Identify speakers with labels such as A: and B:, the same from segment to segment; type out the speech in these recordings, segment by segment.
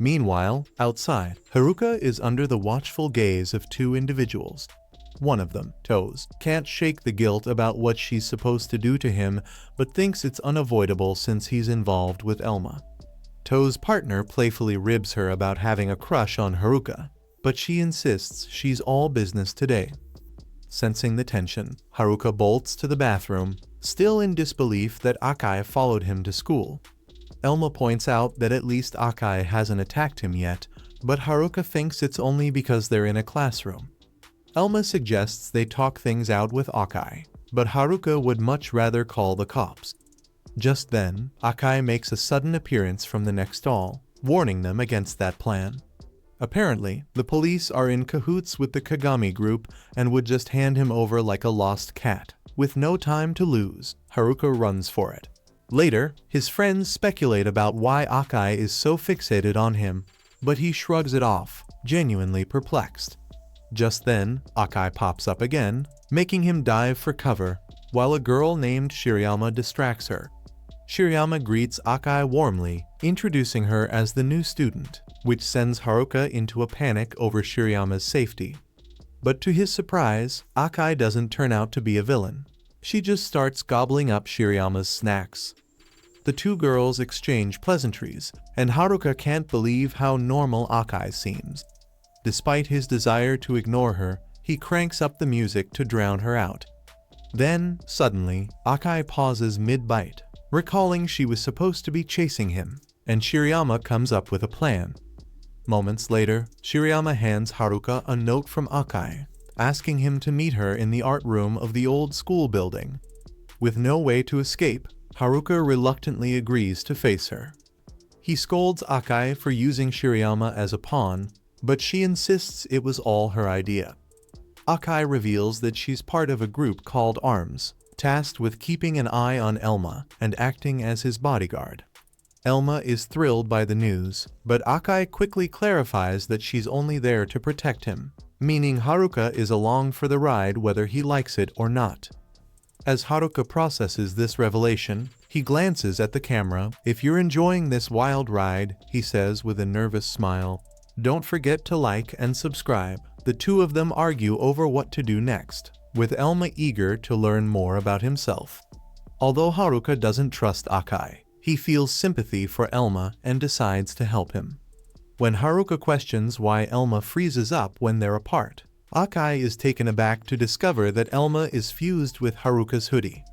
A: Meanwhile, outside, Haruka is under the watchful gaze of two individuals. One of them, Toes, can't shake the guilt about what she's supposed to do to him, but thinks it's unavoidable since he's involved with Elma. Toe's partner playfully ribs her about having a crush on Haruka, but she insists she's all business today. Sensing the tension, Haruka bolts to the bathroom, still in disbelief that Akai followed him to school. Elma points out that at least Akai hasn't attacked him yet, but Haruka thinks it's only because they're in a classroom. Elma suggests they talk things out with Akai, but Haruka would much rather call the cops. Just then, Akai makes a sudden appearance from the next stall, warning them against that plan. Apparently, the police are in cahoots with the Kagami group and would just hand him over like a lost cat. With no time to lose, Haruka runs for it. Later, his friends speculate about why Akai is so fixated on him, but he shrugs it off, genuinely perplexed. Just then, Akai pops up again, making him dive for cover, while a girl named Shirayama distracts her. Shirayama greets Akai warmly, introducing her as the new student, which sends Haruka into a panic over Shirayama's safety. But to his surprise, Akai doesn't turn out to be a villain. She just starts gobbling up Shirayama's snacks. The two girls exchange pleasantries, and Haruka can't believe how normal Akai seems. Despite his desire to ignore her, he cranks up the music to drown her out. Then, suddenly, Akai pauses mid-bite, recalling she was supposed to be chasing him, and Shirayama comes up with a plan. Moments later, Shirayama hands Haruka a note from Akai, asking him to meet her in the art room of the old school building. With no way to escape, Haruka reluctantly agrees to face her. He scolds Akai for using Shirayama as a pawn, but she insists it was all her idea. Akai reveals that she's part of a group called ARMS, tasked with keeping an eye on Elma and acting as his bodyguard. Elma is thrilled by the news, but Akai quickly clarifies that she's only there to protect him, meaning Haruka is along for the ride whether he likes it or not. As Haruka processes this revelation, he glances at the camera. "If you're enjoying this wild ride," he says with a nervous smile, "don't forget to like and subscribe." The two of them argue over what to do next, with Elma eager to learn more about himself. Although Haruka doesn't trust Akai, he feels sympathy for Elma and decides to help him. When Haruka questions why Elma freezes up when they're apart, Akai is taken aback to discover that Elma is fused with Haruka's hoodie.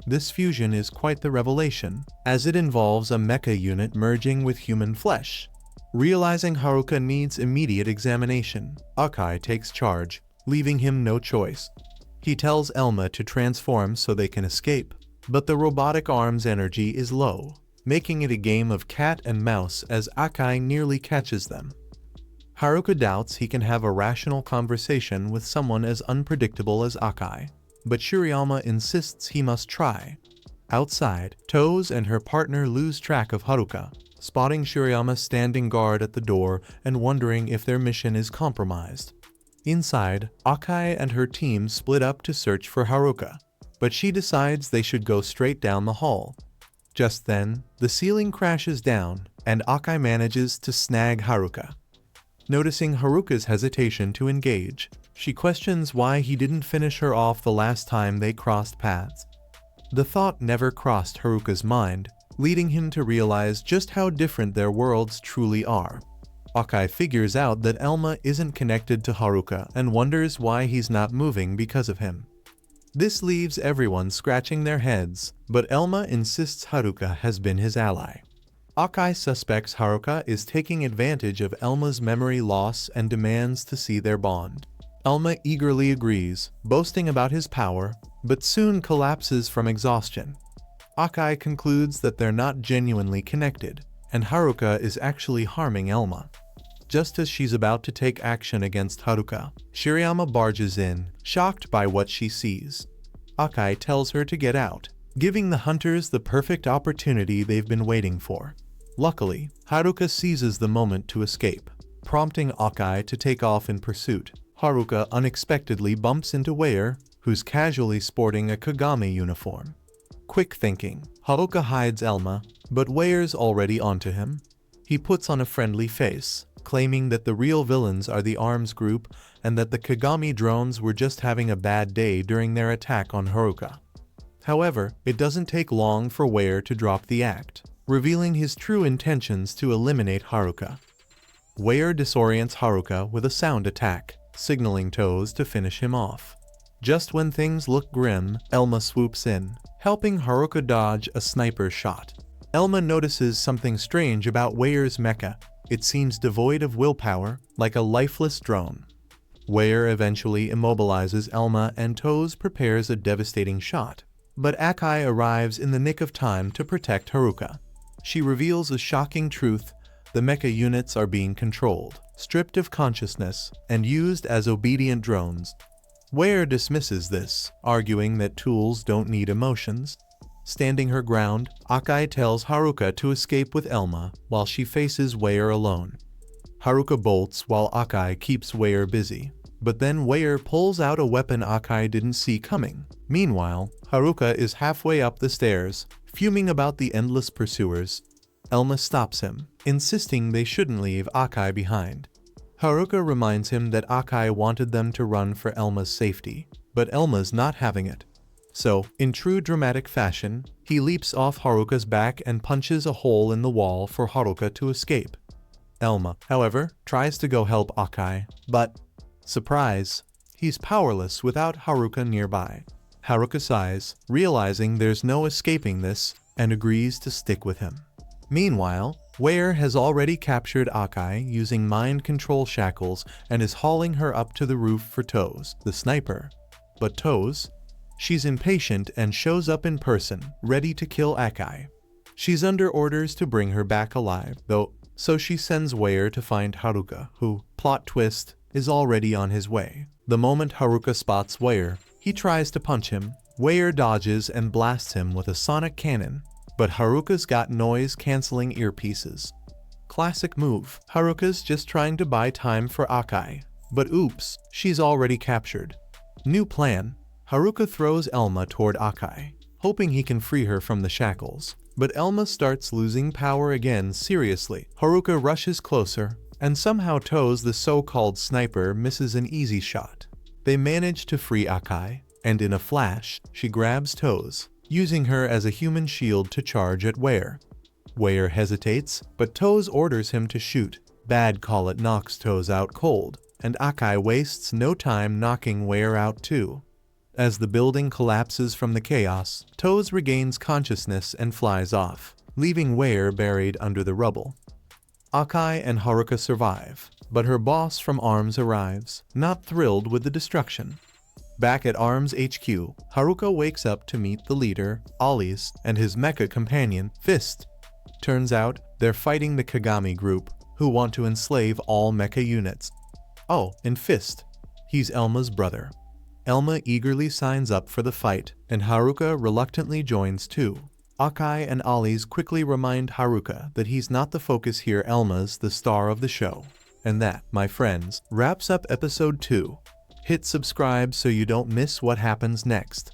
A: This fusion is quite the revelation, as it involves a mecha unit merging with human flesh. Realizing Haruka needs immediate examination, Akai takes charge, leaving him no choice. He tells Elma to transform so they can escape, but the robotic arm's energy is low, making it a game of cat and mouse as Akai nearly catches them. Haruka doubts he can have a rational conversation with someone as unpredictable as Akai, but Shirayama insists he must try. Outside, Toes and her partner lose track of Haruka, spotting Shirayama standing guard at the door and wondering if their mission is compromised. Inside, Akai and her team split up to search for Haruka, but she decides they should go straight down the hall. Just then, the ceiling crashes down, and Akai manages to snag Haruka. Noticing Haruka's hesitation to engage, she questions why he didn't finish her off the last time they crossed paths. The thought never crossed Haruka's mind, leading him to realize just how different their worlds truly are. Akai figures out that Elma isn't connected to Haruka and wonders why he's not moving because of him. This leaves everyone scratching their heads, but Elma insists Haruka has been his ally. Akai suspects Haruka is taking advantage of Elma's memory loss and demands to see their bond. Elma eagerly agrees, boasting about his power, but soon collapses from exhaustion. Akai concludes that they're not genuinely connected, and Haruka is actually harming Elma. Just as she's about to take action against Haruka, Shirayama barges in, shocked by what she sees. Akai tells her to get out, giving the hunters the perfect opportunity they've been waiting for. Luckily, Haruka seizes the moment to escape, prompting Akai to take off in pursuit. Haruka unexpectedly bumps into Weir, who's casually sporting a Kagami uniform. Quick thinking, Haruka hides Elma, but Weir's already onto him. He puts on a friendly face, claiming that the real villains are the ARMS group and that the Kagami drones were just having a bad day during their attack on Haruka. However, it doesn't take long for Ware to drop the act, revealing his true intentions to eliminate Haruka. Ware disorients Haruka with a sound attack, signaling Toes to finish him off. Just when things look grim, Elma swoops in, helping Haruka dodge a sniper shot. Elma notices something strange about Ware's mecha. It seems devoid of willpower, like a lifeless drone. Ware eventually immobilizes Elma and Toes prepares a devastating shot. But Akai arrives in the nick of time to protect Haruka. She reveals a shocking truth: the mecha units are being controlled, stripped of consciousness, and used as obedient drones. Ware dismisses this, arguing that tools don't need emotions. Standing her ground, Akai tells Haruka to escape with Elma while she faces Ware alone. Haruka bolts while Akai keeps Ware busy. But then Ware pulls out a weapon Akai didn't see coming. Meanwhile, Haruka is halfway up the stairs, fuming about the endless pursuers. Elma stops him, insisting they shouldn't leave Akai behind. Haruka reminds him that Akai wanted them to run for Elma's safety, but Elma's not having it. So, in true dramatic fashion, he leaps off Haruka's back and punches a hole in the wall for Haruka to escape. Elma, however, tries to go help Akai, but surprise, he's powerless without Haruka nearby. Haruka sighs, realizing there's no escaping this, and agrees to stick with him. Meanwhile, Ware has already captured Akai using mind control shackles and is hauling her up to the roof for Toes, the sniper. But Toes? She's impatient and shows up in person, ready to kill Akai. She's under orders to bring her back alive, though, so she sends Ware to find Haruka, who, plot twist, is already on his way. The moment Haruka spots Ware, he tries to punch him. Ware dodges and blasts him with a sonic cannon, but Haruka's got noise-canceling earpieces. Classic move. Haruka's just trying to buy time for Akai, but oops, she's already captured. New plan. Haruka throws Elma toward Akai, hoping he can free her from the shackles. But Elma starts losing power again. Seriously. Haruka rushes closer, and somehow Toes, the so-called sniper, misses an easy shot. They manage to free Akai, and in a flash, she grabs Toes, using her as a human shield to charge at Ware. Ware hesitates, but Toes orders him to shoot. Bad call. It knocks Toes out cold, and Akai wastes no time knocking Ware out too. As the building collapses from the chaos, Toes regains consciousness and flies off, leaving Ware buried under the rubble. Akai and Haruka survive, but her boss from ARMS arrives, not thrilled with the destruction. Back at ARMS HQ, Haruka wakes up to meet the leader, Ollie's, and his mecha companion, Fist. Turns out, they're fighting the Kagami group, who want to enslave all mecha units. Oh, and Fist. He's Elma's brother. Elma eagerly signs up for the fight, and Haruka reluctantly joins too. Akai and Ollie's quickly remind Haruka that he's not the focus here. Elma's the star of the show. And that, my friends, wraps up episode 2. Hit subscribe so you don't miss what happens next.